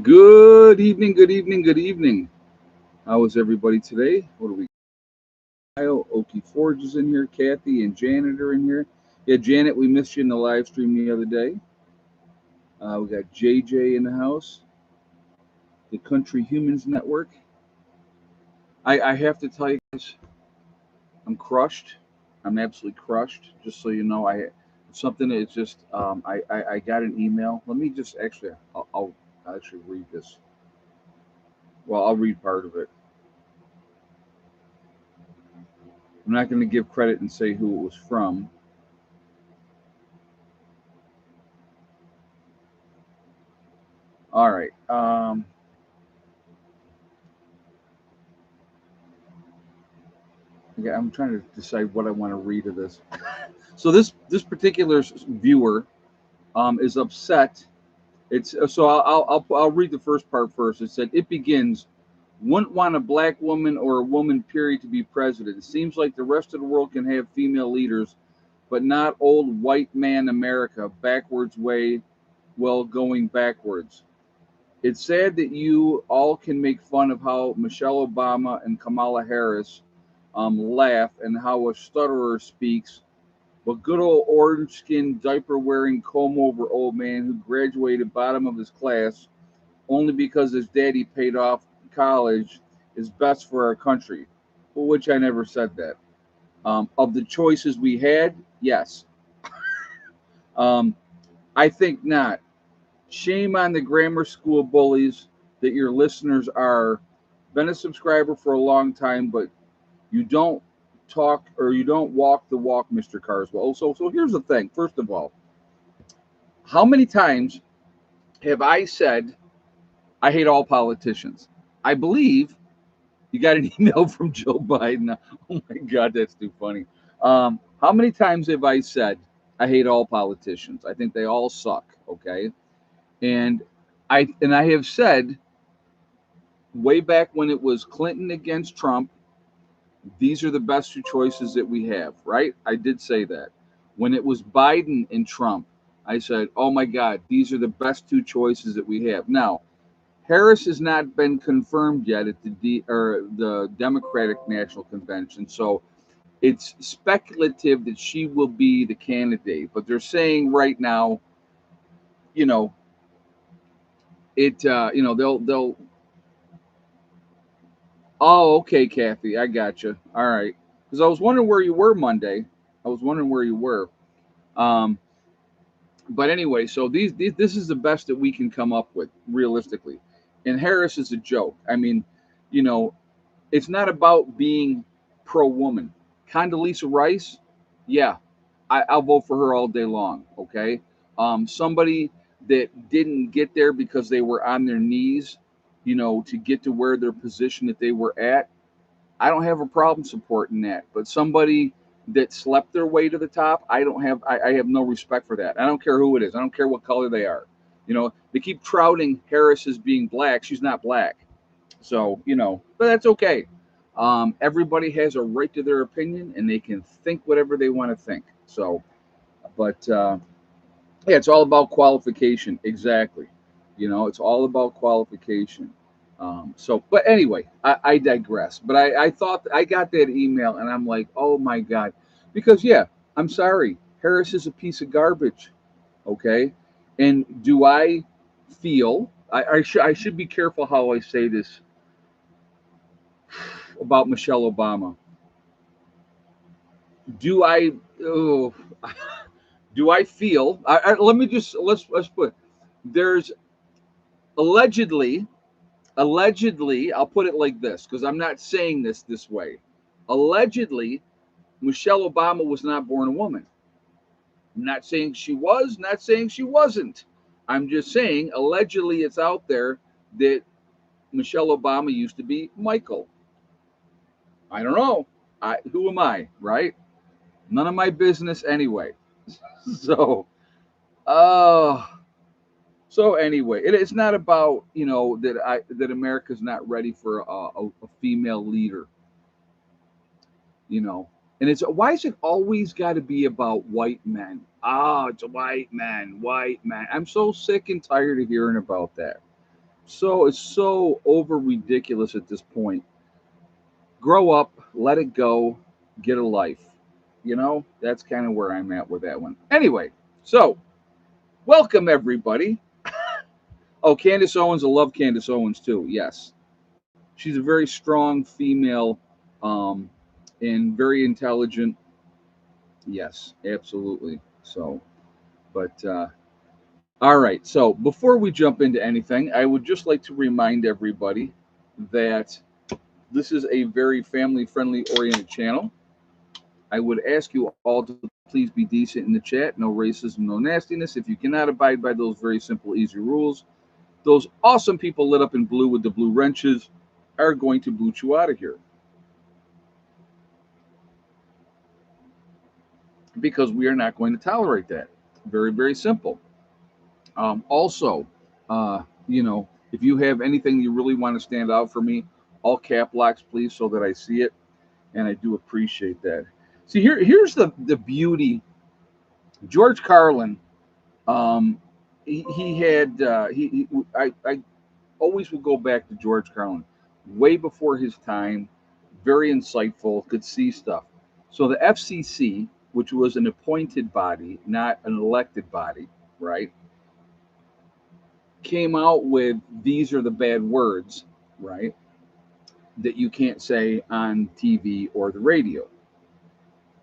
Good evening, good evening, good evening. How is everybody today? What do we got? Kyle, Okie Forge is in here, Kathy and Janet are in here. Yeah, Janet, we missed you in the live stream the other day. We got JJ in the house, the Country Humans Network. I have to tell you guys, I'm crushed. I'm absolutely crushed. Just so you know, something that is just I got an email. Let me just actually I'll actually read this. Well, I'll read part of it. I'm not going to give credit and say who it was from. All right. Yeah, I'm trying to decide what I want to read of this. So this particular viewer is upset. It's so I'll read the first part first. It said it begins. Wouldn't want a black woman or a woman period to be president. It seems like the rest of the world can have female leaders, but not old white man America. Backwards way, well going backwards. It's sad that you all can make fun of how Michelle Obama and Kamala Harris laugh and how a stutterer speaks, but good old orange skinned, diaper wearing, comb over old man who graduated bottom of his class only because his daddy paid off college is best for our country, for which I never said that. Of the choices we had, yes. Um, I think not. Shame on the grammar school bullies that your listeners are. Been a subscriber for a long time, but you don't talk or you don't walk the walk, Mr. Carswell. So here's the thing. First of all, how many times have I said I hate all politicians? I believe you got an email from Joe Biden. Oh my God, that's too funny. How many times have I said I hate all politicians? I think they all suck. Okay, and I have said way back when it was Clinton against Trump, these are the best two choices that we have, right? I did say that. When it was Biden and Trump, I said, oh my God, these are the best two choices that we have. Now, Harris has not been confirmed yet at the Democratic National Convention, so it's speculative that she will be the candidate. But they're saying right now, you know, they'll. Oh, okay, Kathy, I got you. All right, because I was wondering where you were Monday. I was wondering where you were. Um, but anyway, so this is the best that we can come up with realistically. And Harris is a joke. I mean, you know, it's not about being pro woman. Condoleezza Rice, yeah, I'll vote for her all day long. Okay, somebody that didn't get there because they were on their knees, to get to where their position that they were at. I don't have a problem supporting that. But somebody that slept their way to the top, I have no respect for that. I don't care who it is. I don't care what color they are. They keep trouting Harris as being black. She's not black. So, but that's okay. Everybody has a right to their opinion and they can think whatever they want to think. So, but yeah, it's all about qualification. Exactly. It's all about qualification. But anyway, I digress. But I thought I got that email and I'm like, oh my God. Because, yeah, I'm sorry. Harris is a piece of garbage. Okay. And do I feel, I should be careful how I say this about Michelle Obama. Do I, oh, do I feel, let me just, let's put, there's allegedly, I'll put it like this because I'm not saying this way. Allegedly, Michelle Obama was not born a woman. I'm not saying she was, not saying she wasn't. I'm just saying allegedly it's out there that Michelle Obama used to be Michael. I don't know. Who am I, right? None of my business anyway. So, uh, so anyway, it's not about that America's not ready for a female leader, you know. And it's why is it always got to be about white men? Ah, it's a white man, white man. I'm so sick and tired of hearing about that. so over ridiculous at this point. Grow up, let it go, get a life. You know, that's kind of where I'm at with that one. Anyway, so welcome everybody. Oh, Candace Owens, I love Candace Owens too. Yes, she's a very strong female, um, and very intelligent. Yes, absolutely. So, but all right. So before we jump into anything, I would just like to remind everybody that this is a very family-friendly oriented channel. I would ask you all to please be decent in the chat. No racism, no nastiness. If you cannot abide by those very simple, easy rules, those awesome people lit up in blue with the blue wrenches are going to boot you out of here because we are not going to tolerate that. Very, very simple. Also, you know, if you have anything you really want to stand out for me, all cap locks, please, so that I see it, and I do appreciate that. See, here's the beauty. George Carlin, um, he had I always will go back to George Carlin, way before his time, very insightful, could see stuff. So the FCC, which was an appointed body, not an elected body, right, came out with these are the bad words, right, that you can't say on TV or the radio.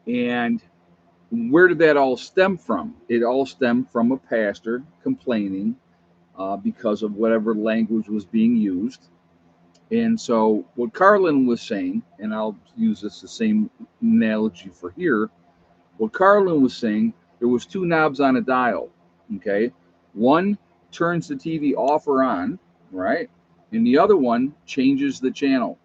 And where did that all stem from? It all stemmed from a pastor complaining because of whatever language was being used. And so, what Carlin was saying, and I'll use this the same analogy for here. What Carlin was saying, there was two knobs on a dial. Okay, one turns the TV off or on, right, and the other one changes the channel.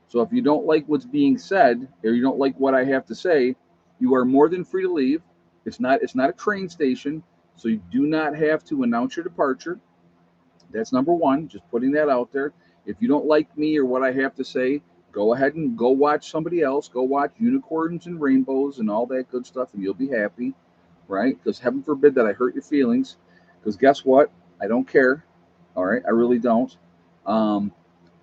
So if you don't like what's being said, or you don't like what I have to say, you are more than free to leave. It's not a train station, so you do not have to announce your departure. That's number one, just putting that out there. If you don't like me or what I have to say, go ahead and go watch somebody else. Go watch unicorns and rainbows and all that good stuff, and you'll be happy, right? Because heaven forbid that I hurt your feelings. Because guess what? I don't care. All right, I really don't. Um,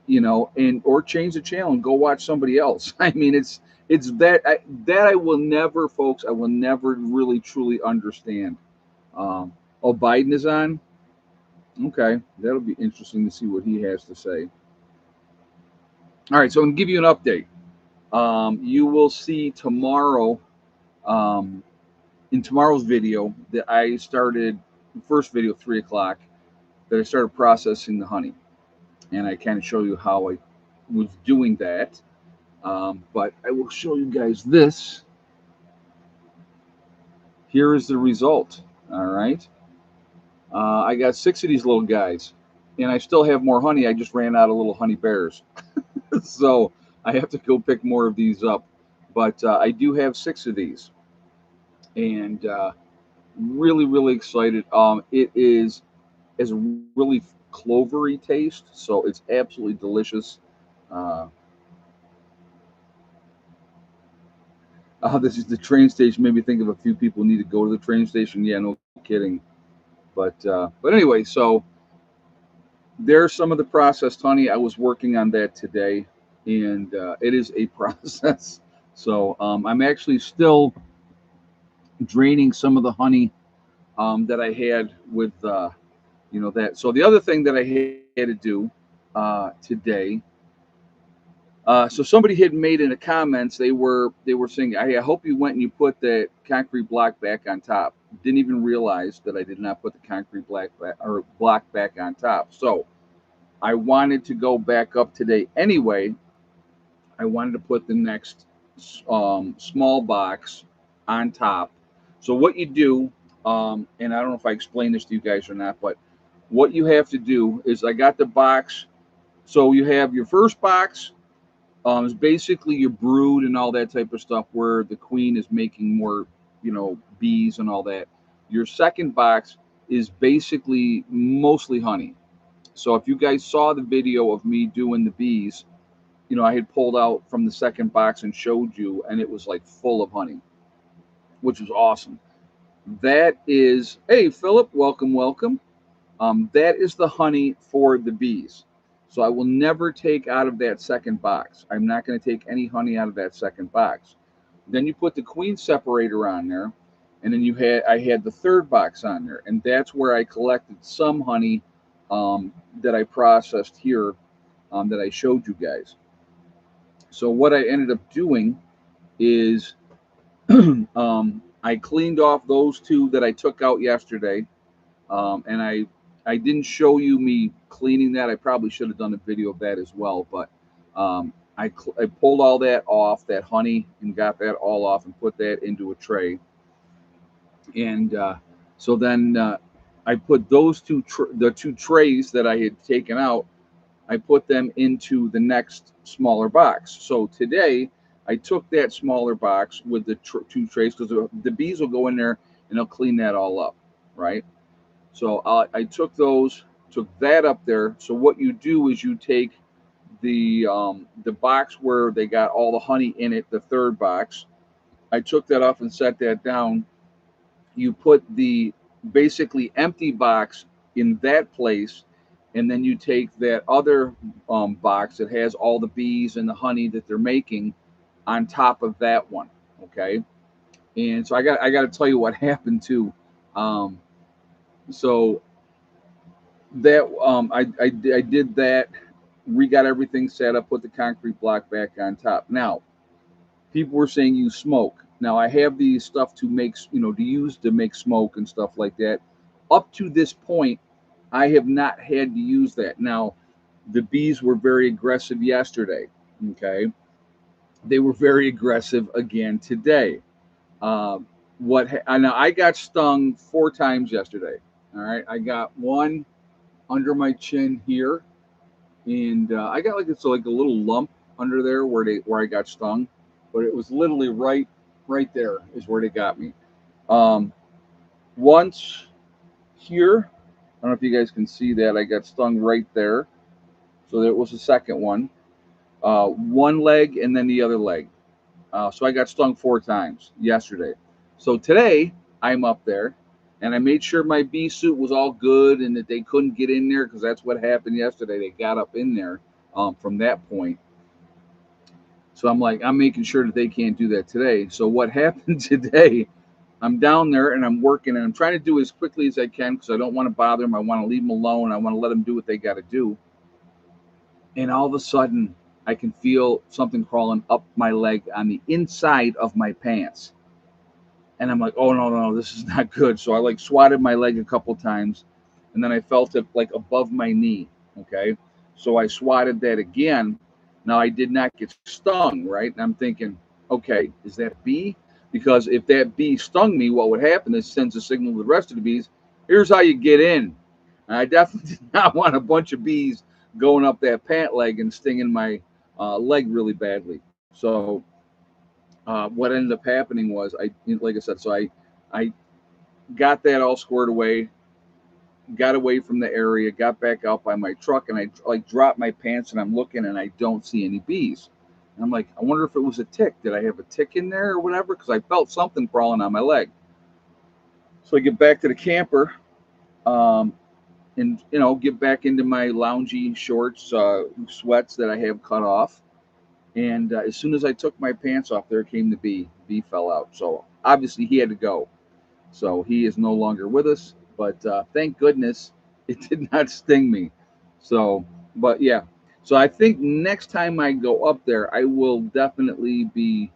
you know, and or change the channel and go watch somebody else. I mean, it's that I will never, folks. I will never really truly understand. Um, oh, Biden is on. Okay, that'll be interesting to see what he has to say. All right, so I'm gonna give you an update. You will see tomorrow, um, in tomorrow's video, that I started the first video 3 o'clock, that I started processing the honey, and I kind of show you how I was doing that. But I will show you guys this. Here is the result. All right, I got 6 of these little guys, and I still have more honey. I just ran out of little honey bears. So I have to go pick more of these up. But I do have 6 of these, and really, really excited. It is has a really clovery taste, so it's absolutely delicious. Uh, this is the train station. Made me think of a few people who need to go to the train station. Yeah, no kidding. But anyway, so there's some of the processed honey. I was working on that today, and it is a process. So I'm actually still draining some of the honey that I had with that. So the other thing that I had to do today. So somebody had made in the comments, they were saying, I hope you went and you put that concrete block back on top. Didn't even realize that I did not put the concrete block back on top. So I wanted to go back up today anyway. I wanted to put the next small box on top. So what you do, and I don't know if I explained this to you guys or not, but what you have to do is I got the box. So you have your first box, is basically your brood and all that type of stuff, where the queen is making more, bees and all that. Your second box is basically mostly honey. So if you guys saw the video of me doing the bees, I had pulled out from the second box and showed you, and it was like full of honey, which was awesome. That is, hey, Philip, welcome, welcome. That is the honey for the bees. So I will never take out of that second box. I'm not going to take any honey out of that second box. Then you put the queen separator on there, and then I had the third box on there, and that's where I collected some honey that I processed here that I showed you guys. So what I ended up doing is I cleaned off those two that I took out yesterday, and I didn't show you me cleaning that. I probably should have done a video of that as well, but I pulled all that off, that honey, and got that all off and put that into a tray. And so then I put those the two trays that I had taken out. I put them into the next smaller box. So today I took that smaller box with the two trays, because the bees will go in there and they'll clean that all up, right? So I took that up there. So what you do is you take the box where they got all the honey in it, the third box. I took that off and set that down. You put the basically empty box in that place, and then you take that other box that has all the bees and the honey that they're making on top of that one. Okay, and so I got to tell you what happened too. So that I did that. We got everything set up, put the concrete block back on top. Now, people were saying use smoke. Now I have these stuff to make, to use to make smoke and stuff like that. Up to this point, I have not had to use that. Now, the bees were very aggressive yesterday. Okay, they were very aggressive again today. Uh, now I got stung 4 times yesterday. All right, I got one under my chin here, and I got like a little lump under there where I got stung, but it was literally right there is where they got me. Um, Once here, I don't know if you guys can see that, I got stung right there. So that was the second one. One leg and then the other leg. So I got stung 4 times yesterday. So today I'm up there, and I made sure my bee suit was all good and that they couldn't get in there, because that's what happened yesterday. They got up in there from that point. So I'm making sure that they can't do that today. So what happened today? I'm down there and I'm working, and I'm trying to do it as quickly as I can, because I don't want to bother them. I want to leave them alone. I want to let them do what they got to do. And all of a sudden, I can feel something crawling up my leg on the inside of my pants. And I'm like, oh, no, no, this is not good. So I swatted my leg a couple times, and then I felt it like above my knee. Okay. So I swatted that again. Now I did not get stung, right? And I'm thinking, okay, is that a bee? Because if that bee stung me, what would happen is sends a signal to the rest of the bees. Here's how you get in. And I definitely did not want a bunch of bees going up that pant leg and stinging my leg really badly. So what ended up happening was, like I said, so I got that all squared away, got away from the area, got back out by my truck, and I dropped my pants, and I'm looking, and I don't see any bees. And I'm like, I wonder if it was a tick. Did I have a tick in there or whatever? Because I felt something crawling on my leg. So I get back to the camper, um, and get back into my loungy shorts, sweats that I have cut off. And as soon as I took my pants off, there came the bee. The bee fell out. So obviously he had to go. So he is no longer with us. But thank goodness it did not sting me. So, but yeah. So I think next time I go up there, I will definitely be,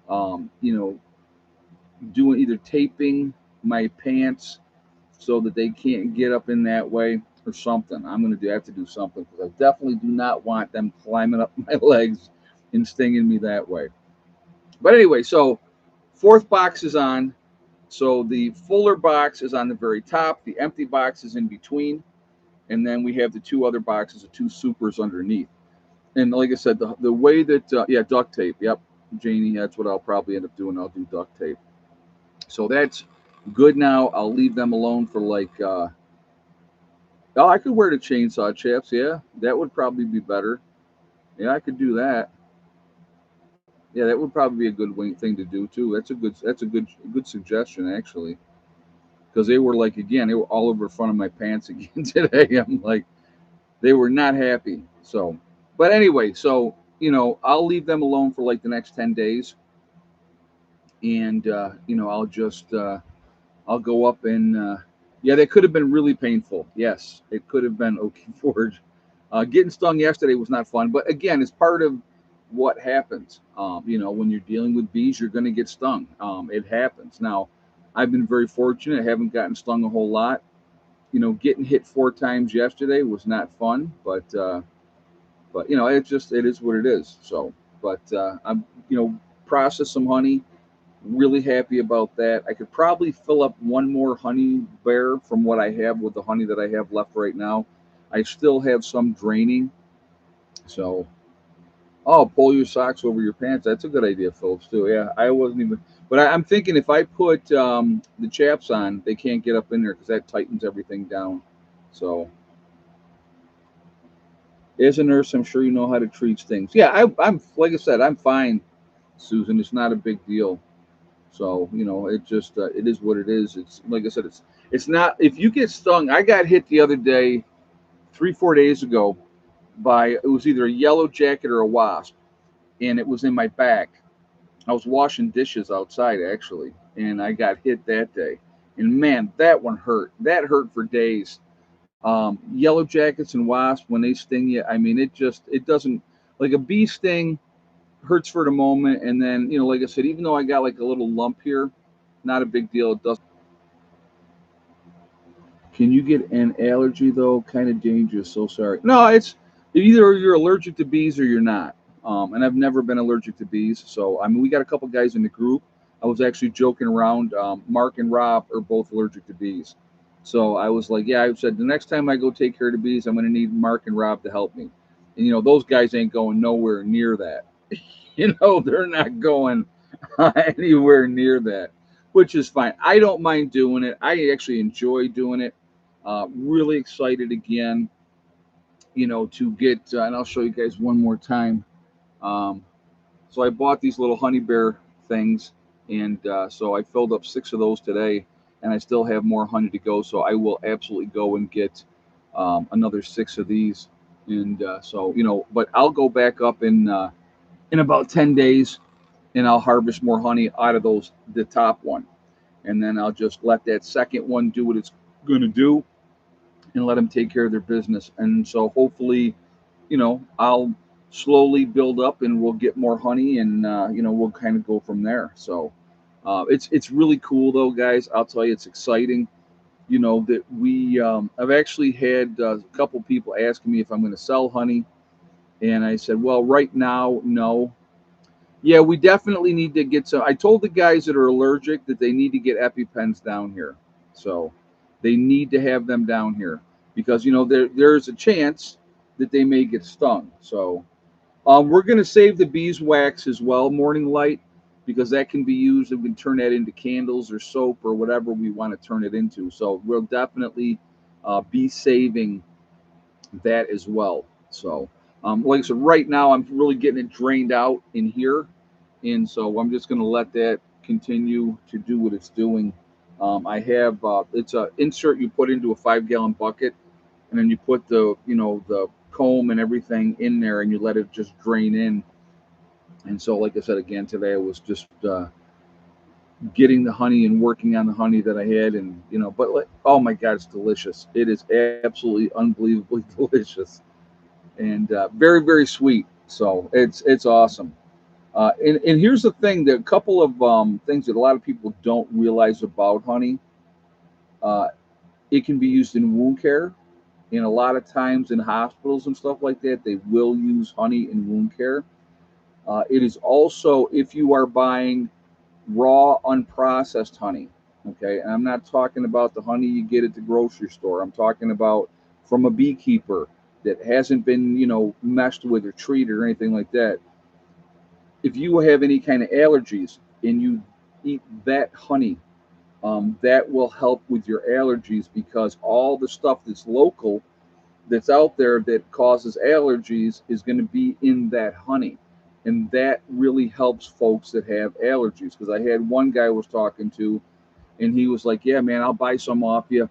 um, you know, doing either taping my pants so that they can't get up in that way, or something. I'm going to have to do something, because I definitely do not want them climbing up my legs and stinging me that way. But anyway, so fourth box is on. So the fuller box is on the very top. The empty box is in between. And then we have the two other boxes, the two supers underneath. And like I said, the way that, yeah, duct tape. Yep, Janie, that's what I'll probably end up doing. I'll do duct tape. So that's good now. I'll leave them alone for oh, I could wear the chainsaw chaps. Yeah, that would probably be better. Yeah, I could do that. Yeah, that would probably be a good thing to do too. That's a good suggestion, actually. because they were like, again, they were all over the front of my pants again today. I'm like, they were not happy. So, but anyway, so I'll leave them alone for like the next 10 days, and I'll just I'll go up and yeah, that could have been really painful. Yes, it could have been. Okay, Forge. Getting stung yesterday was not fun, but again, it's part of what happens. When you're dealing with bees, you're going to get stung. It happens. Now, I've been very fortunate. I haven't gotten stung a whole lot. Getting hit 4 times yesterday was not fun, but it is what it is. So, but I'm process some honey. Really happy about that. I could probably fill up one more honey bear from what I have with the honey that I have left right now. I still have some draining. So, oh, pull your socks over your pants. That's a good idea, Phillips, too. Yeah, I wasn't even, but I'm thinking if I put the chaps on, they can't get up in there because that tightens everything down. So, as a nurse, I'm sure you know how to treat things. Yeah, I'm like I said, I'm fine, Susan. It's not a big deal. So it just it is what it is. It's like I said, it's not. If you get stung, I got hit the other day, 3 4 days ago, by it was either a yellow jacket or a wasp, and it was in my back. I was washing dishes outside actually, and I got hit that day. And man, that one hurt. That hurt for days. Yellow jackets and wasps when they sting you, I mean, it doesn't like a bee sting hurts for the moment, and then like I said, even though I got like a little lump here, not a big deal. It doesn't. Can you get an allergy though? Kind of dangerous. So sorry. No, it's either you're allergic to bees or you're not. And I've never been allergic to bees. So I mean, we got a couple guys in the group. I was actually joking around. Mark and Rob are both allergic to bees. So I was like, yeah, I said the next time I go take care of the bees, I'm going to need Mark and Rob to help me. And those guys ain't going nowhere near that. They're not going anywhere near that, which is fine. I don't mind doing it. I actually enjoy doing it. Really excited again, to get, and I'll show you guys one more time. Um, so I bought these little honey bear things, and so I filled up 6 of those today, and I still have more honey to go. So I will absolutely go and get another 6 of these, and so but I'll go back up in about 10 days, and I'll harvest more honey out of the top one, and then I'll just let that second one do what it's going to do, and let them take care of their business. And so hopefully, I'll slowly build up, and we'll get more honey, and we'll kind of go from there. So it's really cool though, guys. I'll tell you, it's exciting. That I've actually had a couple people asking me if I'm going to sell honey, and I said, well, right now, no. Yeah, we definitely need to get some. I told the guys that are allergic that they need to get EpiPens down here. So they need to have them down here because there's a chance that they may get stung. So we're going to save the beeswax as well, morning light, because that can be used, and we can turn that into candles or soap or whatever we want to turn it into. So we'll definitely be saving that as well. So like I said, right now I'm really getting it drained out in here, and so I'm just going to let that continue to do what it's doing. I have it's a insert you put into a 5 gallon bucket, and then you put the comb and everything in there, and you let it just drain in. And so, like I said again today, I was just getting the honey and working on the honey that I had, and but like, oh my God, it's delicious! It is absolutely unbelievably delicious, and very very sweet. So it's awesome. And here's the thing: that a couple of things that a lot of people don't realize about honey. Uh, it can be used in wound care, and a lot of times in hospitals and stuff like that, they will use honey in wound care. It is also if you are buying raw, unprocessed honey. Okay, and I'm not talking about the honey you get at the grocery store. I'm talking about from a beekeeper that hasn't been, messed with or treated or anything like that. If you have any kind of allergies and you eat that honey, that will help with your allergies because all the stuff that's local, that's out there that causes allergies is going to be in that honey. And that really helps folks that have allergies. Because I had one guy I was talking to, and he was like, "Yeah, man, I'll buy some off you."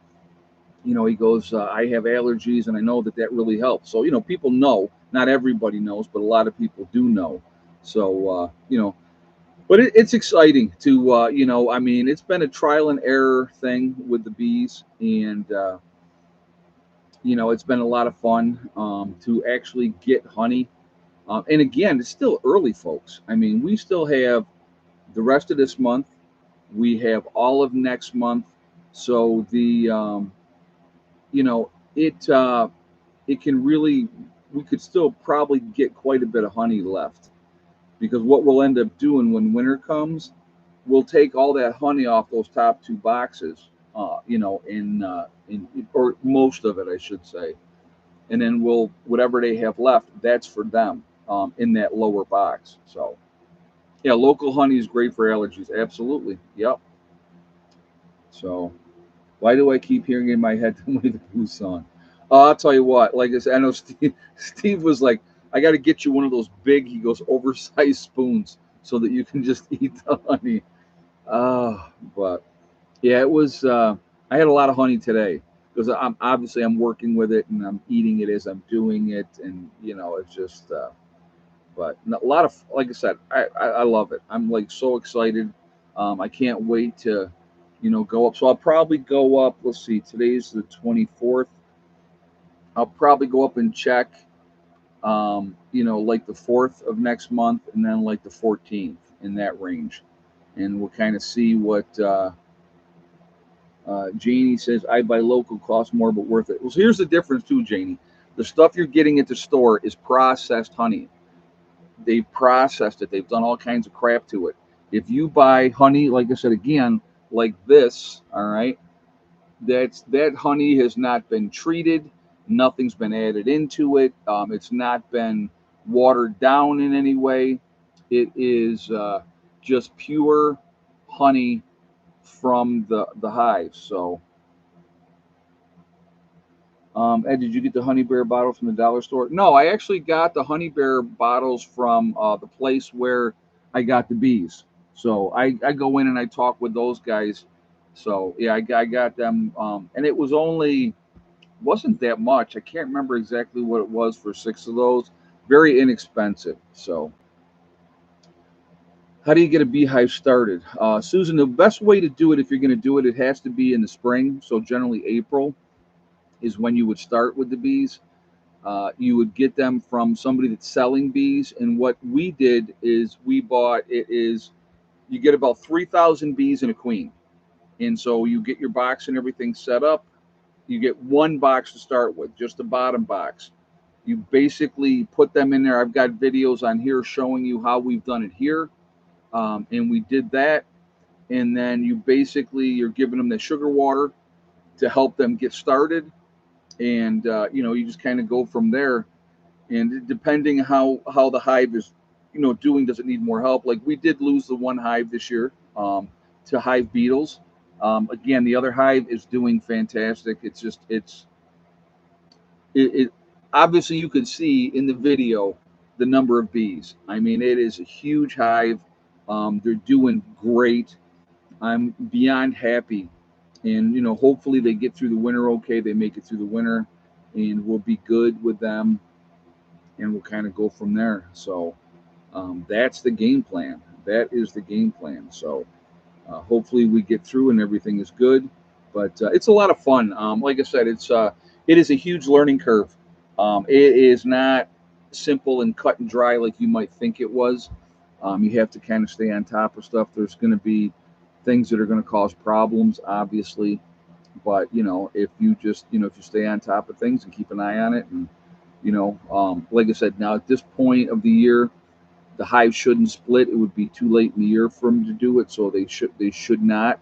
He goes, "I have allergies, and I know that really helps." So people know. Not everybody knows, but a lot of people do know. So but it's exciting to I mean, it's been a trial and error thing with the bees, and it's been a lot of fun to actually get honey. And again, it's still early, folks. I mean, we still have the rest of this month. We have all of next month. So the you know it can really, we could still probably get quite a bit of honey left, because what we'll end up doing when winter comes, we'll take all that honey off those top two boxes, in or most of it, I should say, and then we'll, whatever they have left, that's for them, in that lower box. So yeah, local honey is great for allergies. Absolutely. Yep. So why do I keep hearing in my head the Winnie the Pooh song? I'll tell you what. Like I said, I know Steve. Steve was like, "I got to get you one of those big," he goes, "oversized spoons so that you can just eat the honey." But yeah, it was. I had a lot of honey today because I'm working with it and I'm eating it as I'm doing it, and it's just. But a lot of, like I said, I love it. I'm like so excited. I can't wait to, go up. So I'll probably go up. Let's see, today's the 24th. I'll probably go up and check, like the 4th of next month, and then like the 14th, in that range, and we'll kind of see what. Janie says, "I buy local, cost more, but worth it." Well, so here's the difference too, Janie. The stuff you're getting at the store is processed honey. They've processed it. They've done all kinds of crap to it. If you buy honey, like I said again, like this, all right, that honey has not been treated. Nothing's been added into it. It's not been watered down in any way. It is just pure honey from the hives. So, Ed, did you get the honey bear bottle from the dollar store? No, I actually got the honey bear bottles from the place where I got the bees. So I go in and I talk with those guys. So yeah, I got them, and it was only, wasn't that much. I can't remember exactly what it was for 6 of those. Very inexpensive. So how do you get a beehive started, Susan? The best way to do it, if you're going to do it, it has to be in the spring. So generally April is when you would start with the bees. You would get them from somebody that's selling bees. And what we did is we bought, it is, you get about 3,000 bees and a queen. And so you get your box and everything set up. You get one box to start with, just the bottom box. You basically put them in there. I've got videos on here showing you how we've done it here. And we did that. And then you're giving them the sugar water to help them get started. And, you just kind of go from there. And depending how the hive is, doing, does it need more help? Like we did lose the one hive this year, to hive beetles. Again, the other hive is doing fantastic. It's just it obviously you can see in the video the number of bees. I mean, it is a huge hive. They're doing great. I'm beyond happy, and hopefully they get through the winter okay. They make it through the winter, and we'll be good with them, and we'll kind of go from there. So that's the game plan. That is the game plan. So hopefully we get through and everything is good. But it's a lot of fun. Like I said, it is a huge learning curve. It is not simple and cut and dry like you might think it was. You have to kind of stay on top of stuff. There's going to be things that are going to cause problems, obviously. But if you just if you stay on top of things and keep an eye on it, and like I said, now at this point of the year, the hive shouldn't split. It would be too late in the year for them to do it, so they should not.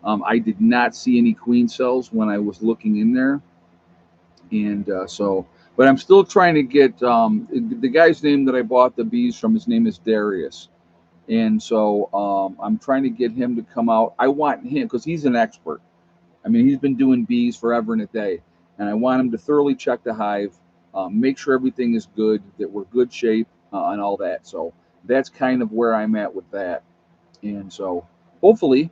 I did not see any queen cells when I was looking in there, and but I'm still trying to get the guy's name that I bought the bees from. His name is Darius, and so I'm trying to get him to come out. I want him because he's an expert. I mean, he's been doing bees forever and a day, and I want him to thoroughly check the hive, make sure everything is good, that we're good shape, and all that. So that's kind of where I'm at with that. And so hopefully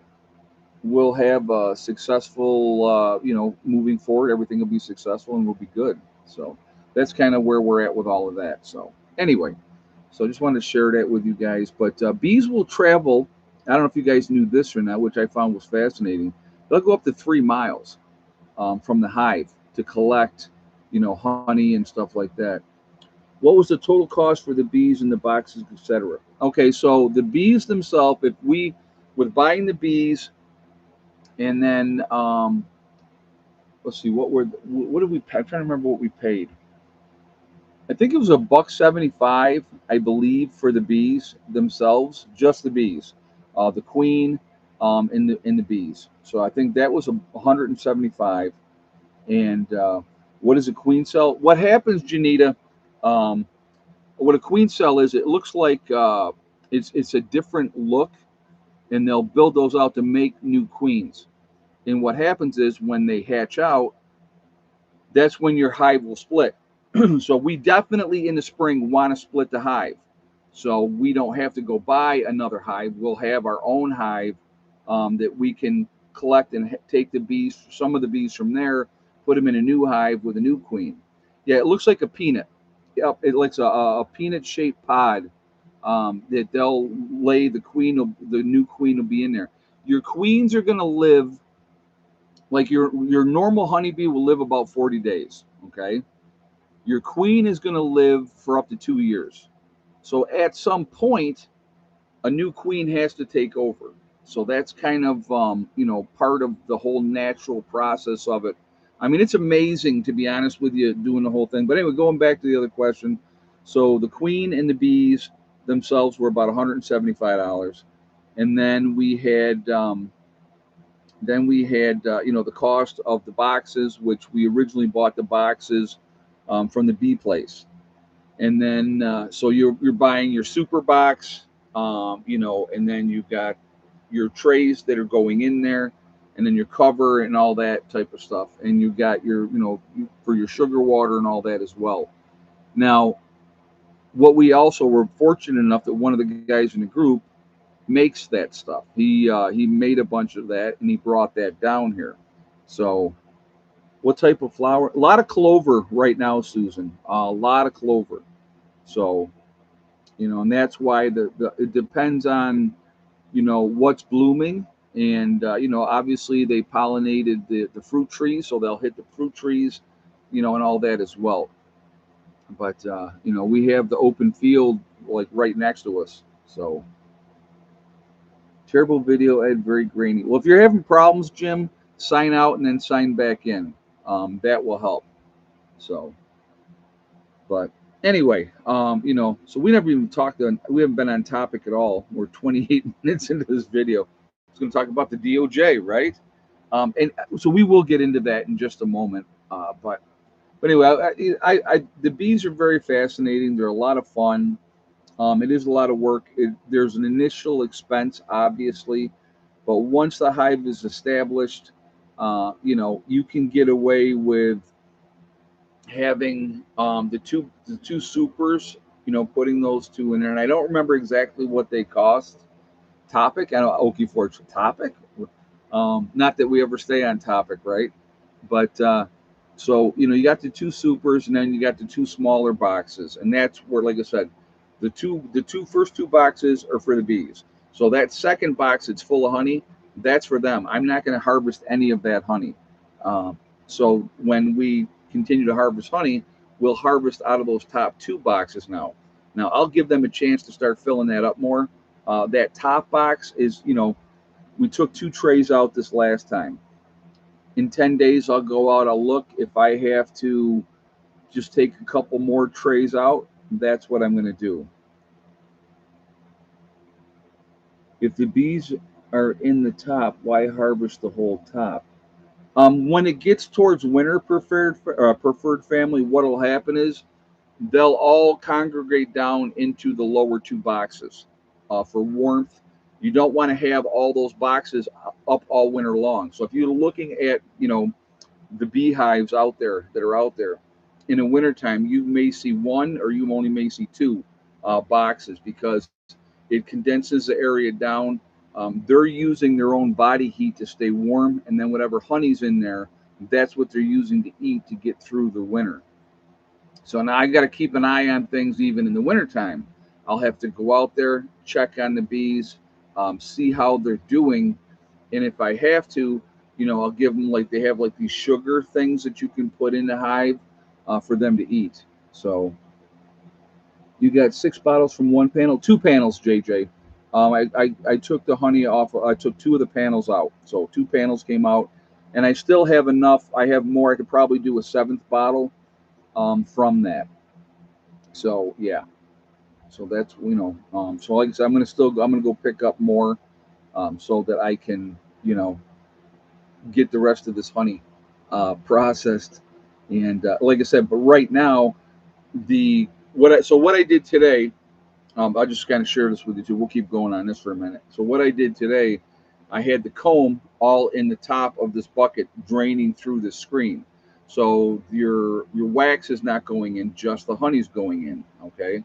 we'll have a successful, moving forward. Everything will be successful and we'll be good. So that's kind of where we're at with all of that. So anyway, so I just wanted to share that with you guys. But bees will travel. I don't know if you guys knew this or not, which I found was fascinating. They'll go up to 3 miles from the hive to collect, honey and stuff like that. What was the total cost for the bees and the boxes, etc.? Okay, so the bees themselves, if we, with buying the bees, and then let's see, what did we pay? I'm trying to remember what we paid. I think it was a buck 75, I believe, for the bees themselves, just the bees, the queen, and the bees. So I think that was 175. And what is a queen cell? What happens, Janita? Um, what a queen cell is, it looks like it's a different look, and they'll build those out to make new queens. And what happens is when they hatch out, that's when your hive will split. So we definitely in the spring want to split the hive, so we don't have to go buy another hive. We'll have our own hive that we can collect and take the bees, some of the bees from there, put them in a new hive with a new queen. Yeah, it looks like a peanut. Yep, it looks a peanut shaped pod that they'll lay. The new queen will be in there. Your queens are going to live like your normal honeybee will live about 40 days. Okay, your queen is going to live for up to 2 years. So at some point, a new queen has to take over. So that's kind of part of the whole natural process of it. I mean, it's amazing, to be honest with you, doing the whole thing. But anyway, going back to the other question, so the queen and the bees themselves were about $175, and then we had the cost of the boxes, which we originally bought the boxes from the bee place. And then so you're buying your super box, and then you've got your trays that are going in there, and then your cover and all that type of stuff, and you've got your for your sugar water and all that as well. Now, what we also were fortunate enough that one of the guys in the group makes that stuff. He made a bunch of that and he brought that down here. So what type of flower? A lot of clover right now, Susan. A lot of clover. So and that's why the it depends on what's blooming, and obviously they pollinated the fruit trees, so they'll hit the fruit trees, and all that as well. But we have the open field like right next to us. So terrible video, Ed, very grainy. Well, if you're having problems, Jim, sign out and then sign back in. That will help. So but anyway, so we never even talked on, we haven't been on topic at all. We're 28 minutes into this video. It's going to talk about the DOJ, right? And so we will get into that in just a moment. But anyway, the bees are very fascinating. They're a lot of fun. It is a lot of work. There's an initial expense, obviously, but once the hive is established, you can get away with having the two supers, putting those two in there. And I don't remember exactly what they cost. Topic, I don't Okie for topic. Not that we ever stay on topic, right? But so you got the two supers, and then you got the two smaller boxes, and that's where, like I said, the first two boxes are for the bees. So that second box that's full of honey, that's for them. I'm not going to harvest any of that honey. So when we continue to harvest honey, we'll harvest out of those top two boxes now. Now I'll give them a chance to start filling that up more. That top box is, we took two trays out this last time. In 10 days, I'll go out, I'll look. If I have to just take a couple more trays out, that's what I'm going to do. If the bees are in the top, why harvest the whole top? When it gets towards winter, preferred family, what will happen is they'll all congregate down into the lower two boxes for warmth. You don't want to have all those boxes up all winter long. So if you're looking at the beehives out there that are out there in the wintertime, you may see one or you only may see two boxes because it condenses the area down. they're using their own body heat to stay warm, and then whatever honey's in there, that's what they're using to eat to get through the winter. So now I got to keep an eye on things even in the wintertime. I'll have to go out there, check on the bees, see how they're doing, and if I have to, I'll give them, like, they have like these sugar things that you can put in the hive for them to eat. So you got 6 bottles from one panel, 2 panels, JJ. I took the honey off. I took 2 of the panels out, so 2 panels came out, and I still have enough. I have more. I could probably do a 7th bottle from that. So yeah, so that's So like I said, I'm gonna go pick up more, so that I can get the rest of this honey processed. And like I said, but right now the what I did today. I'll just kind of share this with you too. We'll keep going on this for a minute. So what I did today, I had the comb all in the top of this bucket, draining through the screen. So your wax is not going in, just the honey's going in. Okay.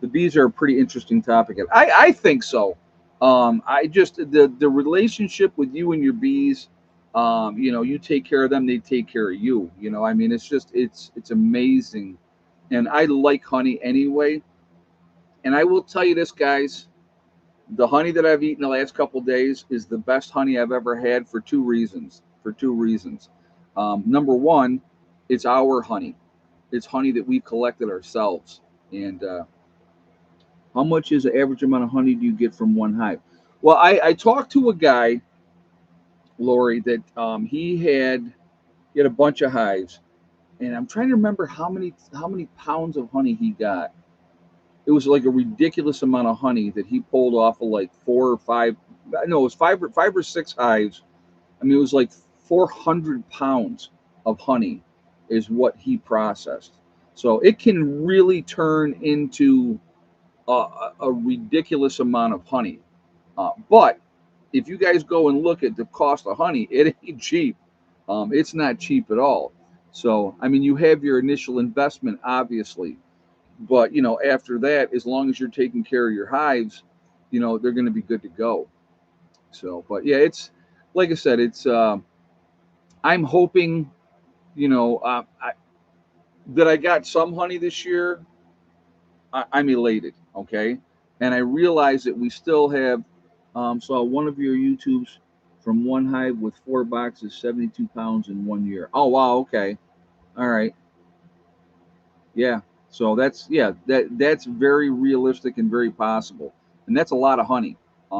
The bees are a pretty interesting topic. I think so. I just the relationship with you and your bees. You take care of them, they take care of you. I mean, it's amazing, and I like honey anyway. And I will tell you this, guys, the honey that I've eaten the last couple of days is the best honey I've ever had for 2 reasons. For 2 reasons. Number one, it's our honey. It's honey that we collected ourselves. And how much is the average amount of honey do you get from one hive? Well, I talked to a guy, Lori, that he had a bunch of hives, and I'm trying to remember how many pounds of honey he got. It was like a ridiculous amount of honey that he pulled off of like 4 or 5. No, it was 5 or 6 hives. I mean, it was like 400 pounds of honey is what he processed. So it can really turn into a ridiculous amount of honey. But if you guys go and look at the cost of honey, it ain't cheap. It's not cheap at all. So, I mean, you have your initial investment, obviously, but after that, as long as you're taking care of your hives, they're going to be good to go. So, but yeah, it's like I said, it's I'm hoping, that I got some honey this year. I'm elated, okay, and I realize that we still have. Saw one of your YouTubes from one hive with 4 boxes, 72 pounds in 1 year. Oh wow, okay, all right. Yeah. So that's very realistic and very possible. And that's a lot of honey.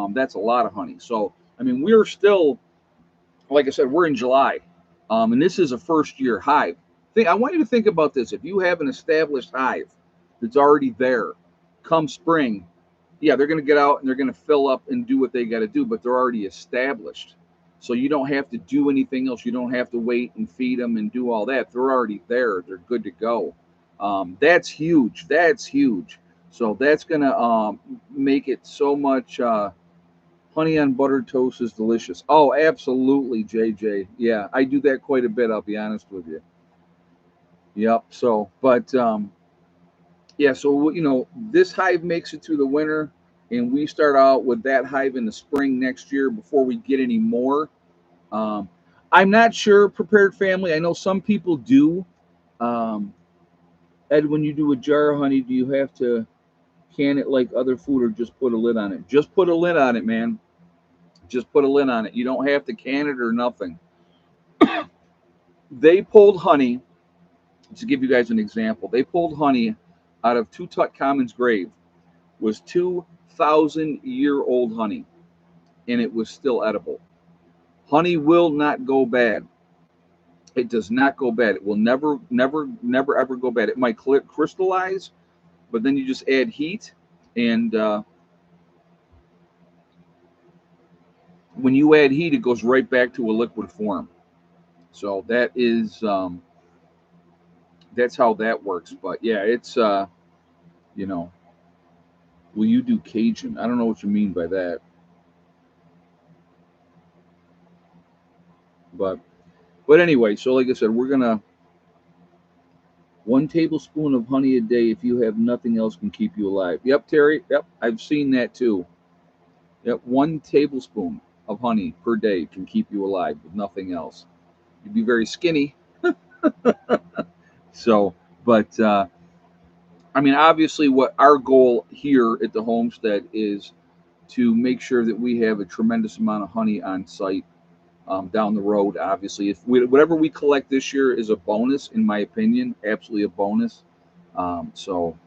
That's a lot of honey. So I mean, we're still, like I said, we're in July. And this is a first year hive. I want you to think about this. If you have an established hive that's already there, come spring, yeah, they're going to get out and they're going to fill up and do what they got to do, but they're already established. So you don't have to do anything else. You don't have to wait and feed them and do all that. They're already there. They're good to go. That's huge. That's huge. So that's going to make it so much. Honey on buttered toast is delicious. Oh, absolutely, JJ. Yeah, I do that quite a bit. I'll be honest with you. Yep. So, but yeah, so this hive makes it through the winter, and we start out with that hive in the spring next year before we get any more. Um, I'm not sure, prepared family. I know some people do. Um, Ed, when you do a jar of honey, do you have to can it like other food, or just put a lid on it? Just put a lid on it, man. Just put a lid on it. You don't have to can it or nothing. They pulled honey, to give you guys an example. They pulled honey out of Tutankhamun's grave. Was 2,000-year-old honey, and it was still edible. Honey will not go bad. It does not go bad. It will never, never, never, ever go bad. It might crystallize, but then you just add heat, and when you add heat, it goes right back to a liquid form. So that's how that works. But yeah, it's you know, will you do Cajun? I don't know what you mean by that, but anyway. So like I said, we're gonna 1 tablespoon of honey a day if you have nothing else can keep you alive. Yep, Terry. Yep, I've seen that too. Yep, 1 tablespoon of honey per day can keep you alive with nothing else. You'd be very skinny. So, but I mean, obviously, what our goal here at the homestead is to make sure that we have a tremendous amount of honey on site down the road. Obviously, if whatever we collect this year is a bonus, in my opinion, absolutely a bonus. So,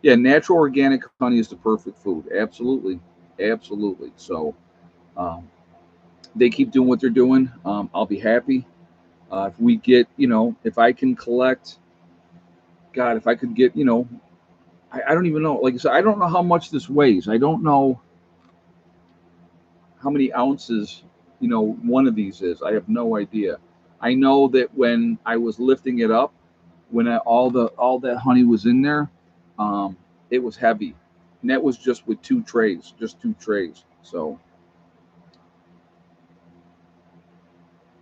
yeah, natural organic honey is the perfect food. Absolutely, absolutely. So, um, they keep doing what they're doing. I'll be happy if we get, if I can collect. God, if I could get, I don't even know. Like I said, I don't know how much this weighs. I don't know how many ounces, one of these is. I have no idea. I know that when I was lifting it up, when all that honey was in there, um, it was heavy, and that was just with just 2 trays. So,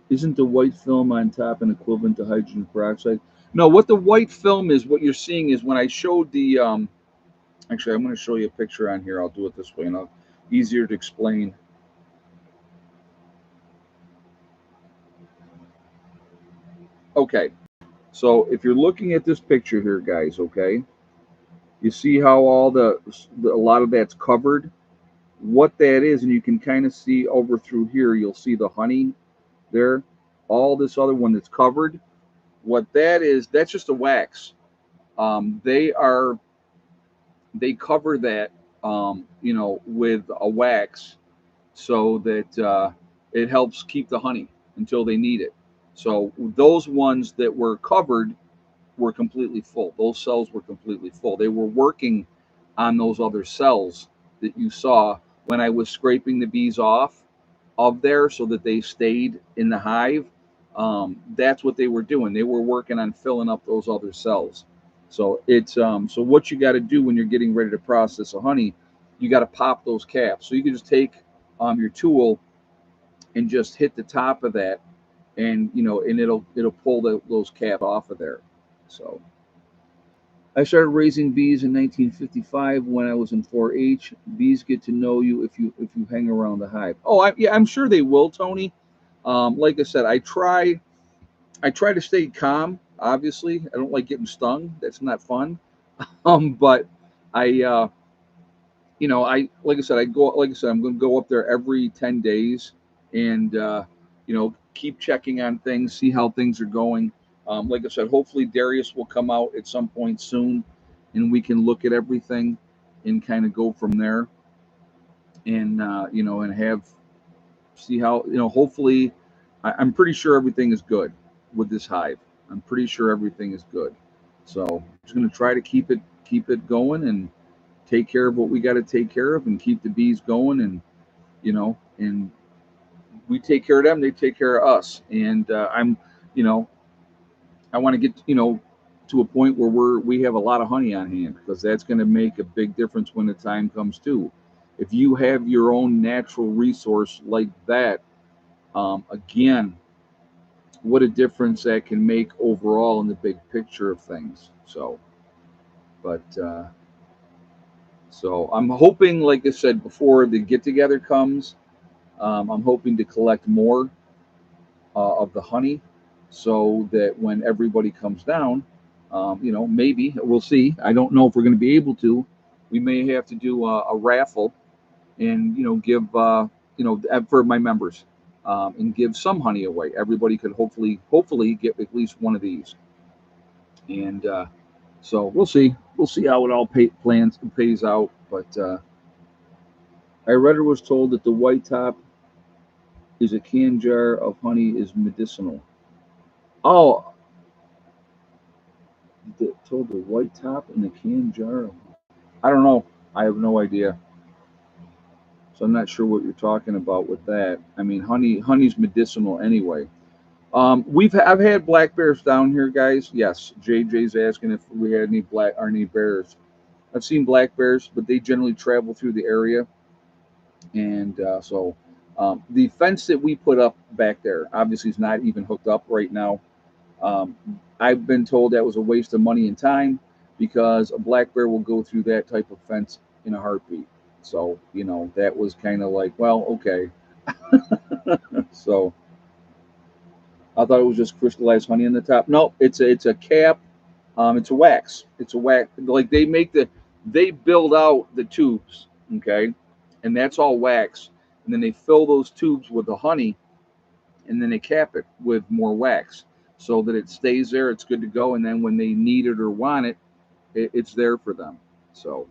isn't the white film on top an equivalent to hydrogen peroxide? No, what the white film is, what you're seeing is when I showed the. Actually, I'm going to show you a picture on here. I'll do it this way, and easier to explain. Okay, so if you're looking at this picture here, guys, okay, you see how a lot of that's covered. What that is, and you can kind of see over through here. You'll see the honey there. All this other one that's covered. What that is, that's just a wax. Um, they are they cover that, with a wax so that it helps keep the honey until they need it. So those ones that were covered were completely full. Those cells were completely full. They were working on those other cells that you saw when I was scraping the bees off of there so that they stayed in the hive. That's what they were doing. They were working on filling up those other cells. So it's so what you got to do when you're getting ready to process a honey, you got to pop those caps. So you can just take your tool and just hit the top of that, and it'll pull those caps off of there. So I started raising bees in 1955 when I was in 4-H. Bees get to know you if you hang around the hive. Oh, yeah, I'm sure they will, Tony. Like I said, I try to stay calm. Obviously, I don't like getting stung. That's not fun. But I I like I said, I'm going to go up there every 10 days, and keep checking on things, see how things are going. Like I said, hopefully Darius will come out at some point soon, and we can look at everything and kind of go from there, and and have see how hopefully I'm pretty sure everything is good with this hive. I'm pretty sure everything is good. So I'm just going to try to keep it going and take care of what we got to take care of and keep the bees going, and we take care of them, they take care of us. And you know I want to get to a point where we have a lot of honey on hand, because that's going to make a big difference when the time comes too. If you have your own natural resource like that, again, what a difference that can make overall in the big picture of things. So I'm hoping, like I said before, the get together comes. I'm hoping to collect more of the honey, so that when everybody comes down, maybe we'll see. I don't know if we're going to be able to. We may have to do a raffle, and give for my members, and give some honey away. Everybody could hopefully get at least one of these, and so we'll see. We'll see how it all pays out. But I read or was told that the white top is a can jar of honey is medicinal. Oh, told the white top in the can jar. I don't know. I have no idea. So I'm not sure what you're talking about with that. I mean, honey's medicinal anyway. I've had black bears down here, guys. Yes, JJ's asking if we had any bears. I've seen black bears, but they generally travel through the area, and so the fence that we put up back there obviously is not even hooked up right now. Um, I've been told that was a waste of money and time, because a black bear will go through that type of fence in a heartbeat. So, you know, that was kind of like, well, okay. So I thought it was just crystallized honey on the top. No, it's a cap. It's a wax. It's a wax. Like they build out the tubes, okay, and that's all wax. And then they fill those tubes with the honey, and then they cap it with more wax so that it stays there. It's good to go. And then when they need it or want it, it's there for them. So,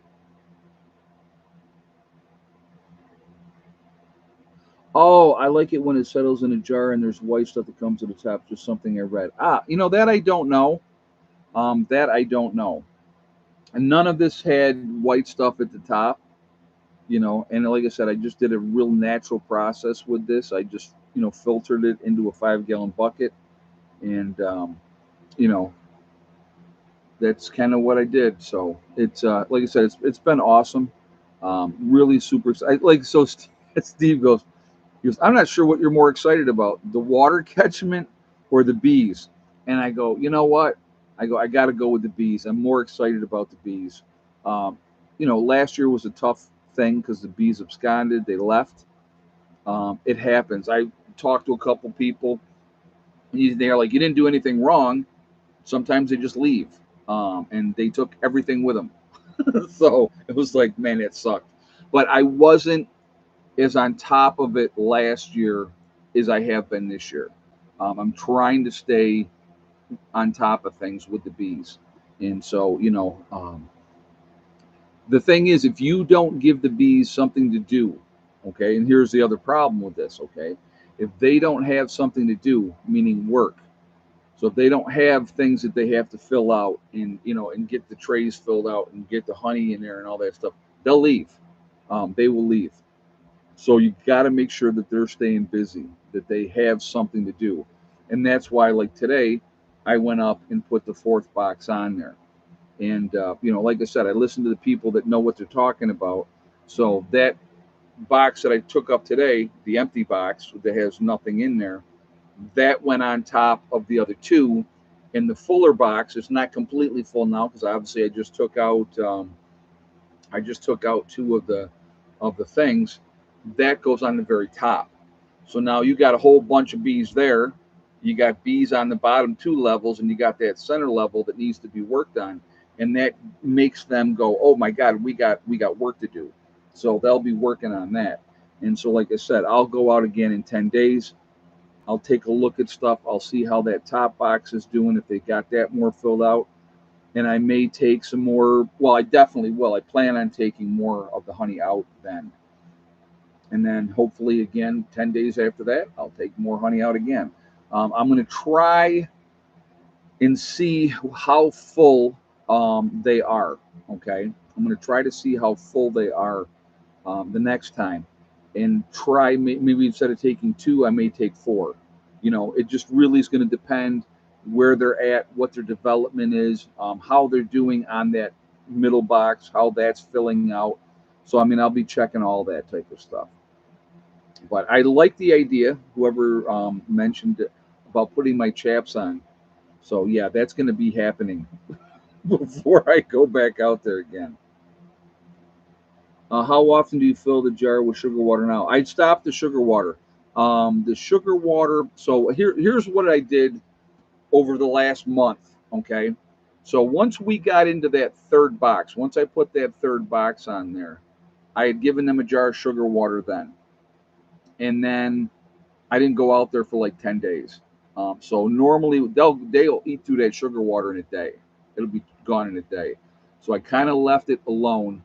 oh, I like it when it settles in a jar and there's white stuff that comes to the top. Just something I read. You know that I don't know. That I don't know. And none of this had white stuff at the top, you know. And like I said, I just did a real natural process with this. I just, you know, filtered it into a 5 gallon bucket, and you know, that's kind of what I did. So it's like I said, it's been awesome. Really super. Like so, Steve goes. He goes, I'm not sure what you're more excited about, the water catchment or the bees. And I go, you know what? I go, I got to go with the bees. I'm more excited about the bees. Um, you know, last year was a tough thing because the bees absconded, they left. It happens. I talked to a couple people. They're like, you didn't do anything wrong. Sometimes they just leave. And they took everything with them. So it was like, man, it sucked. But I wasn't as on top of it last year as I have been this year. I'm trying to stay on top of things with the bees. And so, you know, the thing is, if you don't give the bees something to do, okay, and here's the other problem with this, okay, if they don't have something to do, meaning work, so if they don't have things that they have to fill out and, you know, and get the trays filled out and get the honey in there and all that stuff, they'll leave. They will leave. So you got to make sure that they're staying busy, that they have something to do. And that's why, like today, I went up and put the fourth box on there. And, you know, like I said, I listen to the people that know what they're talking about. So that box that I took up today, the empty box that has nothing in there, that went on top of the other two. And the fuller box is not completely full now because obviously I just took out two of the things that goes on the very top. So now you got a whole bunch of bees there. You got bees on the bottom two levels, and you got that center level that needs to be worked on, and that makes them go, "Oh my God, we got work to do." So they'll be working on that. And so, like I said, I'll go out again in 10 days. I'll take a look at stuff. I'll see how that top box is doing, if they got that more filled out, and I may take some more. Well, I definitely will. I plan on taking more of the honey out then. And then hopefully again 10 days after that I'll take more honey out again. I'm going to try and see how full they are. Okay, I'm going to try to see how full they are the next time, and try maybe instead of taking two I may take four. You know, it just really is going to depend where they're at, what their development is, how they're doing on that middle box, how that's filling out. So I mean, I'll be checking all that type of stuff. But I like the idea, whoever mentioned it, about putting my chaps on. So yeah, that's going to be happening before I go back out there again. How often do you fill the jar with sugar water now? I stopped the sugar water. The sugar water. So here's what I did over the last month. Okay. So once we got into that third box, once I put that third box on there, I had given them a jar of sugar water then. And then I didn't go out there for like 10 days. So normally they'll eat through that sugar water in a day. It'll be gone in a day. So I kind of left it alone.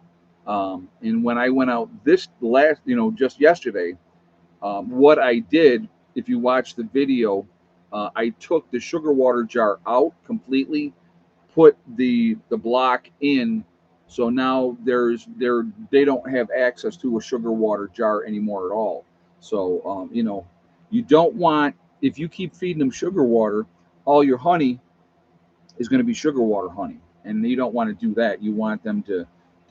And when I went out this last, you know, just yesterday, what I did, if you watch the video, I took the sugar water jar out completely, put the block in. So now they don't have access to a sugar water jar anymore at all. So you know, you don't want, if you keep feeding them sugar water, all your honey is going to be sugar water honey, and you don't want to do that. You want them to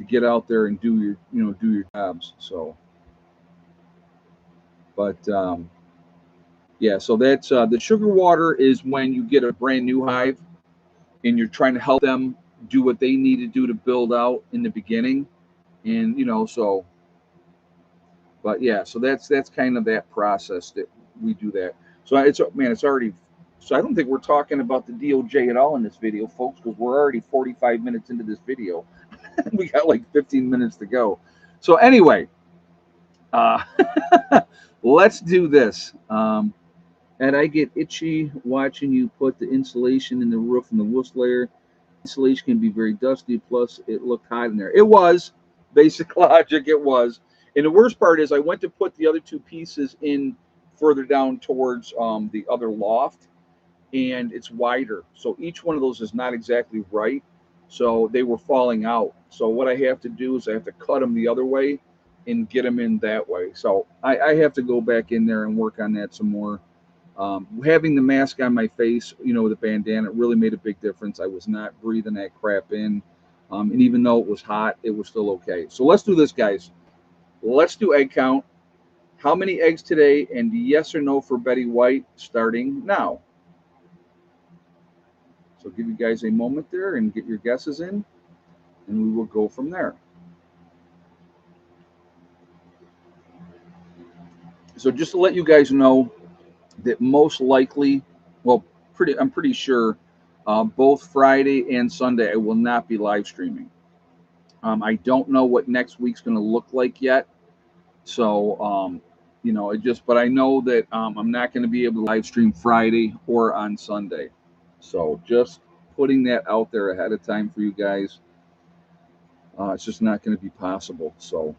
get out there and do your, you know, do your jobs. So, but yeah, so that's the sugar water is when you get a brand new hive and you're trying to help them do what they need to do to build out in the beginning. And you know, so But yeah, so that's kind of that process that we do that. So it's man, it's already. So I don't think we're talking about the DOJ at all in this video, folks, because we're already 45 minutes into this video. We got like 15 minutes to go. So anyway, uh, let's do this. And I get itchy watching you put the insulation in the roof and the wood layer. Insulation can be very dusty. Plus, it looked hot in there. It was basic logic. It was. And the worst part is, I went to put the other two pieces in further down towards the other loft, and it's wider. So each one of those is not exactly right. So they were falling out. So what I have to do is I have to cut them the other way and get them in that way. So I have to go back in there and work on that some more. Having the mask on my face, the bandana, really made a big difference. I was not breathing that crap in. And even though it was hot, it was still okay. So let's do this, guys. Let's do egg count. How many eggs today? And yes or no for Betty White starting now. So give you guys a moment there and get your guesses in, and we will go from there. So just to let you guys know that most likely, well, I'm pretty sure both Friday and Sunday I will not be live streaming. I don't know what next week's going to look like yet. So, but I know that I'm not going to be able to live stream Friday or on Sunday. So just putting that out there ahead of time for you guys. It's just not going to be possible. So,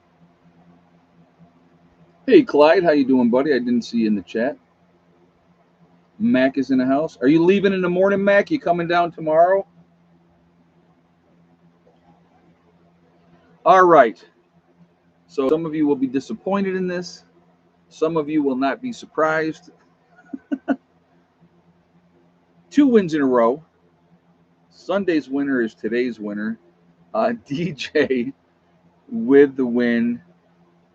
hey, Clyde, how you doing, buddy? I didn't see you in the chat. Mac is in the house. Are you leaving in the morning, Mac? You coming down tomorrow? All right. So some of you will be disappointed in this. Some of you will not be surprised. 2 wins in a row. Sunday's winner is today's winner. DJ with the win.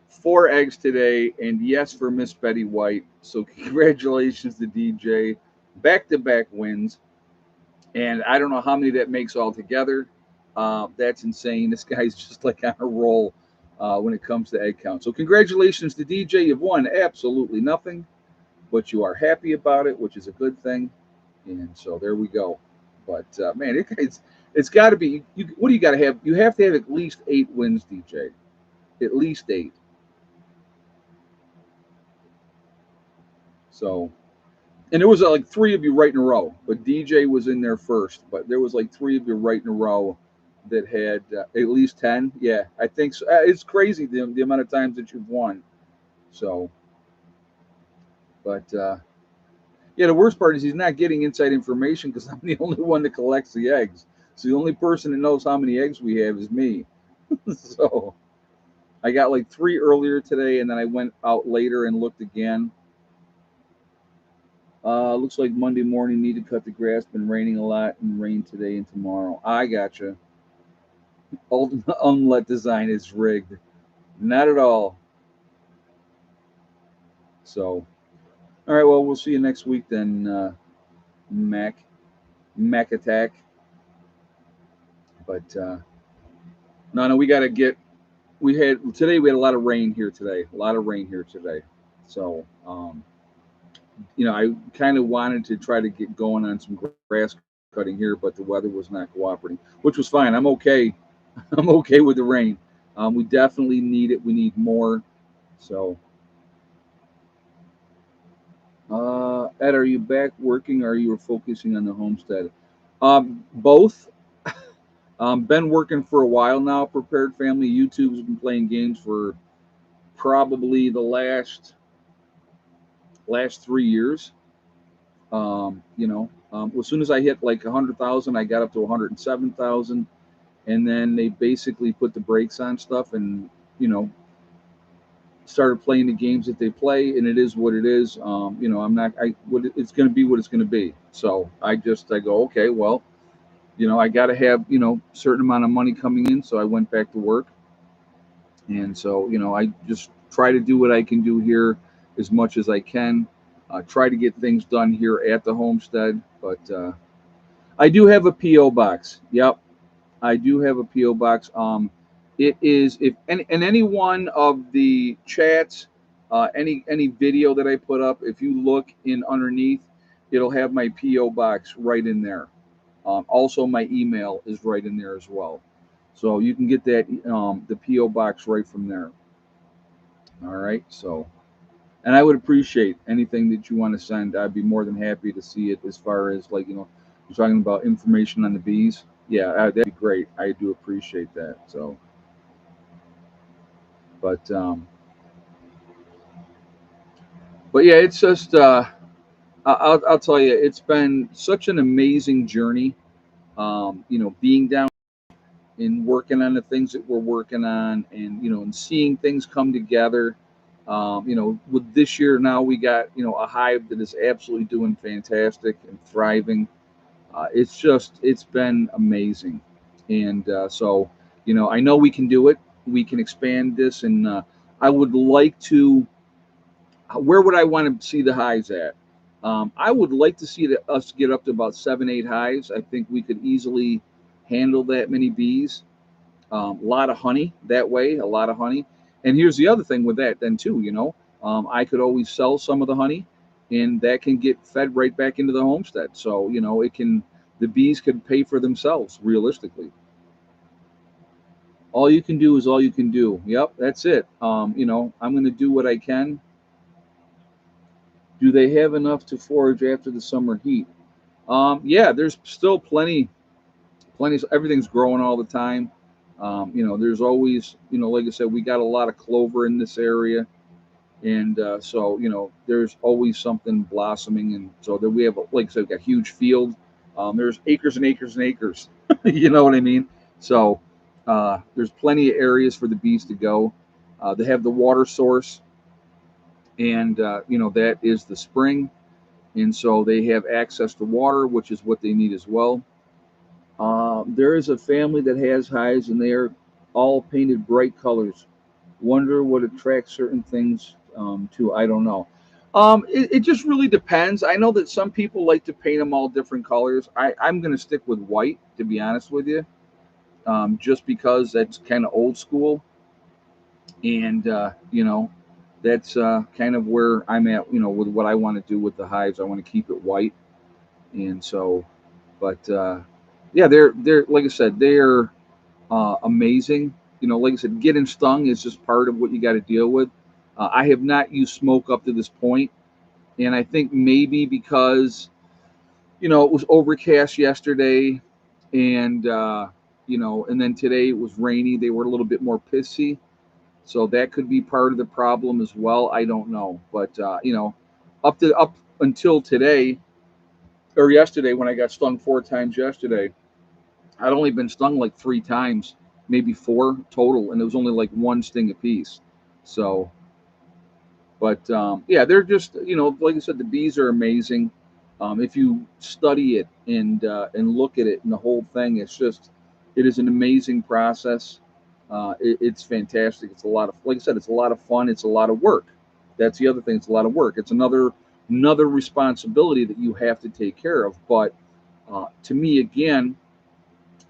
4 eggs today, and yes for Miss Betty White. So congratulations to DJ. Back-to-back wins. And I don't know how many that makes all together. That's insane. This guy's just like on a roll when it comes to egg count. So congratulations to DJ. You've won absolutely nothing, but you are happy about it, which is a good thing. And so there we go. But man, it's got to be. What do you got to have? You have to have at least 8 wins, DJ. At least 8. So, and there was like 3 of you right in a row, but DJ was in there first. But there was like 3 of you right in a row that had at least 10. Yeah, I think so. It's crazy the amount of times that you've won. So, but yeah, the worst part is he's not getting inside information because I'm the only one that collects the eggs. So the only person that knows how many eggs we have is me. So I got like 3 earlier today, and then I went out later and looked again. Looks like Monday morning need to cut the grass. Been raining a lot and rain today and tomorrow. I gotcha. Ultimate unlet design is rigged. Not at all. So, all right. Well, we'll see you next week then, Mac Attack. But no, we got to get. We had a lot of rain here today. So, I kind of wanted to try to get going on some grass cutting here, but the weather was not cooperating, which was fine. I'm okay. I'm okay with the rain. We definitely need it. We need more. So, Ed, are you back working, or are you focusing on the homestead? Both. Been working for a while now. Prepared Family. YouTube's been playing games for probably the last 3 years. As soon as I hit like 100,000, I got up to 107,000, and then they basically put the brakes on stuff, and started playing the games that they play, and it is what it is. It's going to be what it's going to be. So I go, okay, well, I got to have certain amount of money coming in. So I went back to work, and so I just try to do what I can do here as much as I can. Try to get things done here at the homestead, but I do have a PO box. Yep, I do have a PO box. It is if any one of the chats, any video that I put up, if you look in underneath, it'll have my PO box right in there. Also, my email is right in there as well, so you can get that the PO box right from there. All right, so and I would appreciate anything that you want to send. I'd be more than happy to see it. As far as like you're talking about information on the bees. Yeah, that'd be great. I do appreciate that. So, but yeah, it's just I'll tell you, it's been such an amazing journey. Being down and working on the things that we're working on, and and seeing things come together. With this year now, we got a hive that is absolutely doing fantastic and thriving. It's been amazing, and so I know we can do it. We can expand this, and I would like to. Where would I want to see the hives at? I would like to see us get up to about 7, 8 hives. I think we could easily handle that many bees. A lot of honey that way, a lot of honey. And here's the other thing with that, then too. I could always sell some of the honey, and that can get fed right back into the homestead. So it can. The bees could pay for themselves realistically. All you can do is all you can do. Yep, that's it. I'm going to do what I can. Do they have enough to forage after the summer heat? Yeah, there's still plenty. Everything's growing all the time. There's always, like I said, we got a lot of clover in this area, and so there's always something blossoming, and so that we have, like I said, we got a huge field. There's acres and acres and acres. You know what I mean? So there's plenty of areas for the bees to go. They have the water source, and that is the spring, and so they have access to water, which is what they need as well. There is a family that has hives, and they are all painted bright colors. Wonder what attracts certain things to. I don't know. It just really depends. I know that some people like to paint them all different colors. I'm going to stick with white, to be honest with you, just because that's kind of old school, and that's kind of where I'm at. With what I want to do with the hives, I want to keep it white, and so, but yeah, they're like I said, they're amazing. Like I said, getting stung is just part of what you got to deal with. I have not used smoke up to this point, and I think maybe because it was overcast yesterday, and and then today it was rainy. They were a little bit more pissy, so that could be part of the problem as well. I don't know, but up until today or yesterday when I got stung 4 times yesterday, I'd only been stung like 3 times, maybe four total, and it was only like one sting apiece. So, but yeah, they're just like I said, the bees are amazing. If you study it and look at it and the whole thing, it is an amazing process. It's fantastic. It's a lot of, like I said, it's a lot of fun. It's a lot of work. That's the other thing. It's a lot of work. It's another responsibility that you have to take care of. But to me, again,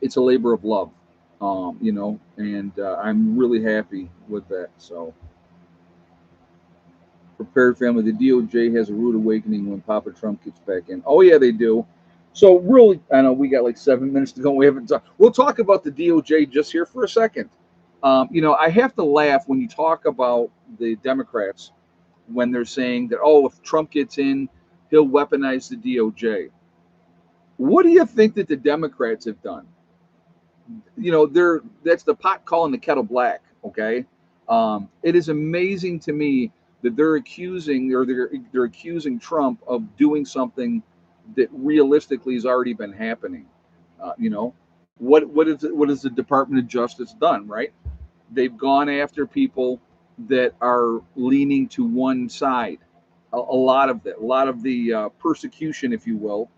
it's a labor of love, and I'm really happy with that. So, prepared family, the DOJ has a rude awakening when Papa Trump gets back in. Oh yeah, they do. So really, I know we got like 7 minutes to go. We haven't talked. We'll talk about the DOJ just here for a second. I have to laugh when you talk about the Democrats when they're saying that, oh, if Trump gets in, he'll weaponize the DOJ. What do you think that the Democrats have done? That's the pot calling the kettle black. Okay, it is amazing to me that they're accusing Trump of doing something that realistically has already been happening. What has the Department of Justice done? Right, they've gone after people that are leaning to one side. A lot of the persecution, if you will.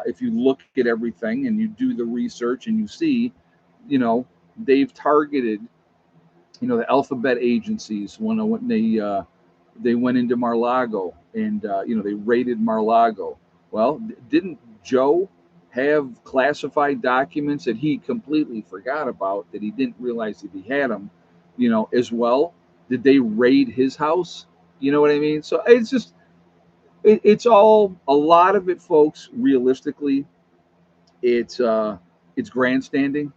If you look at everything and you do the research and you see, you know, they've targeted, the alphabet agencies when they went into Mar-Lago and they raided Mar-Lago. Well, didn't Joe have classified documents that he completely forgot about, that he didn't realize that he had them, as well? Did they raid his house? You know what I mean? So it's just, it's all, a lot of it, folks. Realistically, it's grandstanding.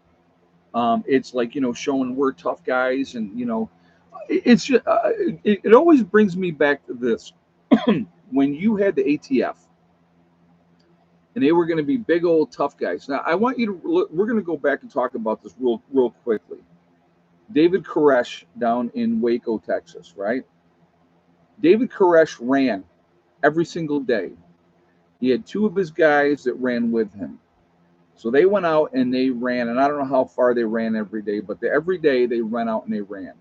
It's like, showing we're tough guys, and it's just, it always brings me back to this. When you had the ATF, and they were going to be big old tough guys. Now, I want you to look, we're going to go back and talk about this real quickly. David Koresh down in Waco, Texas, right? David Koresh ran every single day. He had two of his guys that ran with him. So they went out and they ran, and I don't know how far they ran every day, but every day they went out and they ran.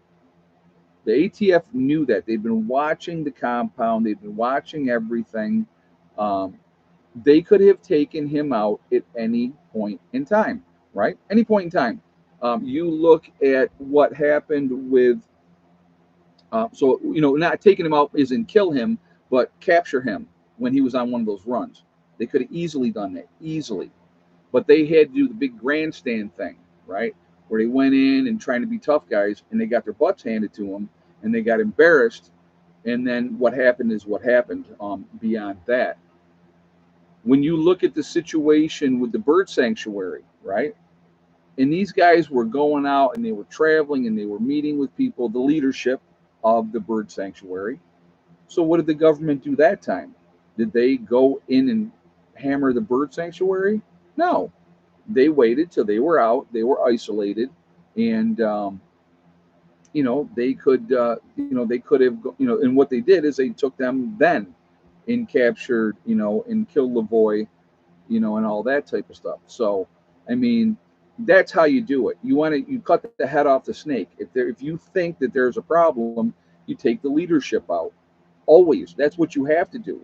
The ATF knew that. They'd been watching the compound, they'd been watching everything. Um, they could have taken him out at any point in time, right? Any point in time. You look at what happened with, so, not taking him out isn't kill him, but capture him when he was on one of those runs. They could have easily done that, easily. But they had to do the big grandstand thing, right? Where they went in and trying to be tough guys, and they got their butts handed to them, and they got embarrassed. And then what happened is what happened. Beyond that, when you look at the situation with the bird sanctuary, right? And these guys were going out and they were traveling and they were meeting with people, the leadership of the bird sanctuary. So what did the government do that time? Did they go in and hammer the bird sanctuary? No, they waited till they were out, they were isolated, and they could, they could have, and what they did is they took them then and captured, and killed Lavoy, and all that type of stuff. So, I mean, that's how you do it. You cut the head off the snake. If you think that there's a problem, you take the leadership out. Always, that's what you have to do,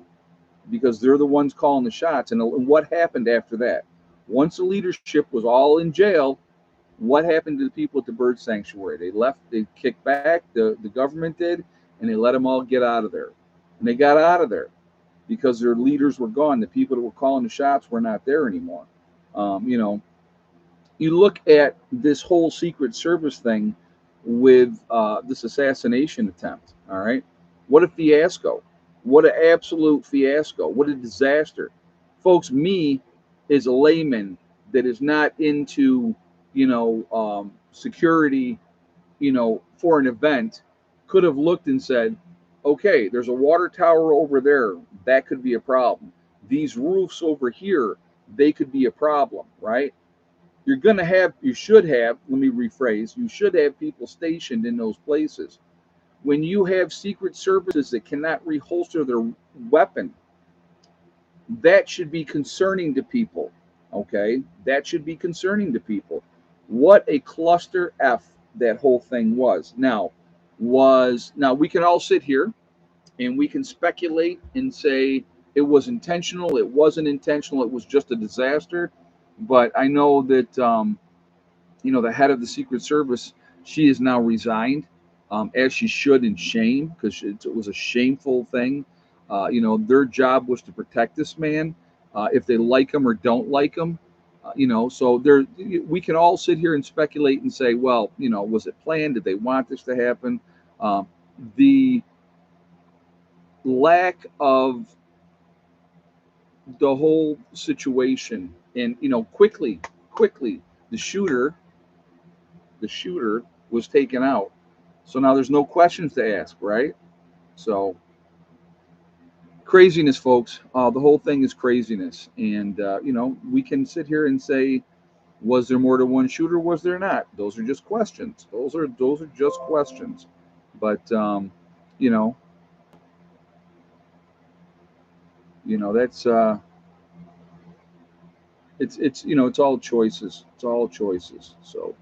because they're the ones calling the shots. And what happened after that? Once the leadership was all in jail, what happened to the people at the bird sanctuary? They left, they kicked back, the government did, and they let them all get out of there. And they got out of there because their leaders were gone. The people that were calling the shots were not there anymore. You know, you look at this whole Secret Service thing with this assassination attempt. All right, what a fiasco! What an absolute fiasco! What a disaster, folks. Me, as a layman that is not into security, for an event, could have looked and said, okay, there's a water tower over there. That could be a problem. These roofs over here, they could be a problem, right? You should have, let me rephrase, you should have people stationed in those places. When you have secret services that cannot reholster their weapon, that should be concerning to people, okay? That should be concerning to people. What a cluster F that whole thing was. Now we can all sit here and we can speculate and say it was intentional, it wasn't intentional, it was just a disaster. But I know that the head of the Secret Service, she is now resigned, as she should, in shame, because it was a shameful thing. Their job was to protect this man, if they like him or don't like him. So we can all sit here and speculate and say, well, was it planned? Did they want this to happen? The lack of the whole situation, and quickly, the shooter the shooter was taken out. So now there's no questions to ask, right? So craziness, folks. The whole thing is craziness, and we can sit here and say, was there more than one shooter? Was there not? Those are just questions. Those are just questions. But you know, that's it's all choices. It's all choices. So.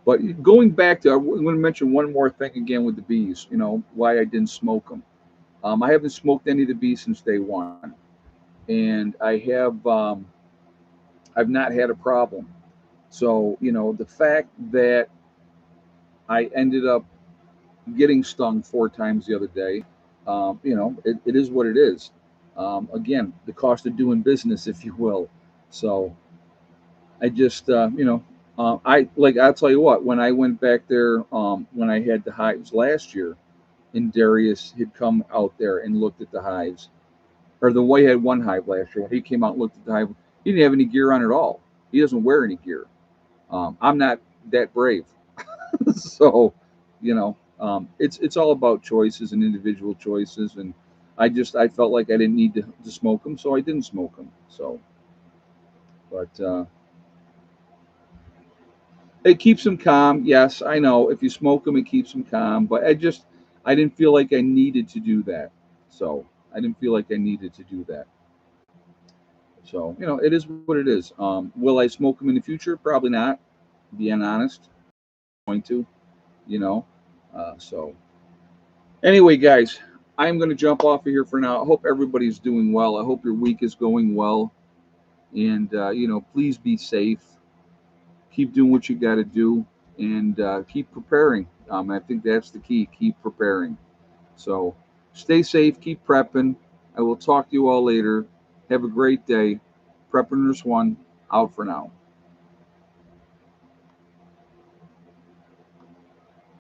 But going back to, I'm going to mention one more thing again with the bees. Why I didn't smoke them. I haven't smoked any of the bees since day one, and I've not had a problem. So the fact that I ended up getting stung 4 times the other day, it is what it is. Again, the cost of doing business, if you will. So I just, I'll tell you what, when I went back there, when I had the hives last year, and Darius had come out there and looked at the hives, or the way had one hive last year. When he came out and looked at the hive, he didn't have any gear on at all. He doesn't wear any gear. I'm not that brave, so it's all about choices and individual choices, and I felt like I didn't need to smoke them, so I didn't smoke them. So, but it keeps them calm. Yes, I know. If you smoke them, it keeps them calm. But I didn't feel like I needed to do that. So I didn't feel like I needed to do that. So it is what it is. Will I smoke them in the future? Probably not. Being honest, I'm going to. You know. So anyway, guys, I'm going to jump off of here for now. I hope everybody's doing well. I hope your week is going well, and please be safe. Keep doing what you got to do, and keep preparing. I think that's the key. Keep preparing. So stay safe, keep prepping. I will talk to you all later. Have a great day. Preppers One out for now.